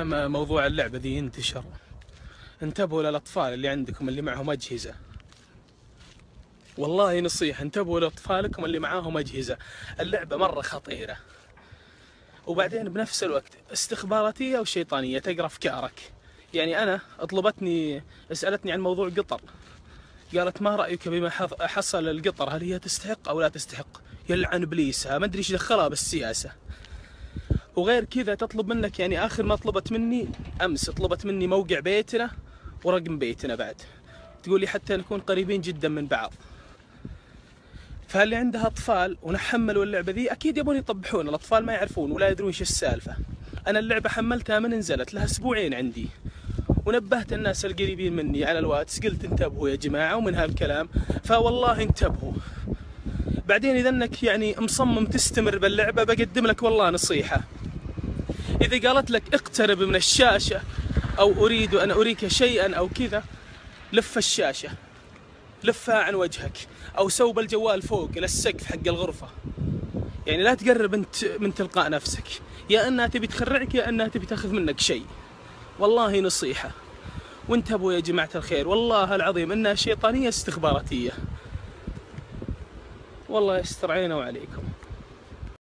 موضوع اللعبة ذي ينتشر، انتبهوا للأطفال اللي عندكم اللي معهم أجهزة. والله نصيحة، انتبهوا لأطفالكم اللي معاهم أجهزة. اللعبة مرة خطيرة، وبعدين بنفس الوقت استخباراتية وشيطانية، تقرأ أفكارك. يعني أنا سألتني عن موضوع قطر، قالت ما رأيك بما حصل القطر، هل هي تستحق أو لا تستحق؟ يلعن إبليسها، ما أدري إيش دخلها بالسياسة. وغير كذا تطلب منك، يعني آخر ما طلبت مني أمس، طلبت مني موقع بيتنا ورقم بيتنا بعد، تقول لي حتى نكون قريبين جدا من بعض. فاللي عندها أطفال ونحملوا اللعبة ذي أكيد يبون يطبحون، الأطفال ما يعرفون ولا يدرون إيش السالفة. أنا اللعبة حملتها من نزلت لها أسبوعين عندي، ونبهت الناس القريبين مني على الواتس، قلت انتبهوا يا جماعة ومن هالكلام، فوالله انتبهوا. بعدين إذا أنك يعني مصمم تستمر باللعبة، بقدم لك والله نصيحة، إذا قالت لك اقترب من الشاشة أو أريد أن أريك شيئا أو كذا، لف الشاشة، لفها عن وجهك، أو سوب الجوال فوق إلى السقف حق الغرفة. يعني لا تقرب أنت من تلقاء نفسك، يا أنها تبي تخرعك يا أنها تبي تاخذ منك شيء. والله نصيحة، وانتبهوا يا جماعة الخير، والله العظيم إنها شيطانية استخباراتية. والله يستر علينا وعليكم.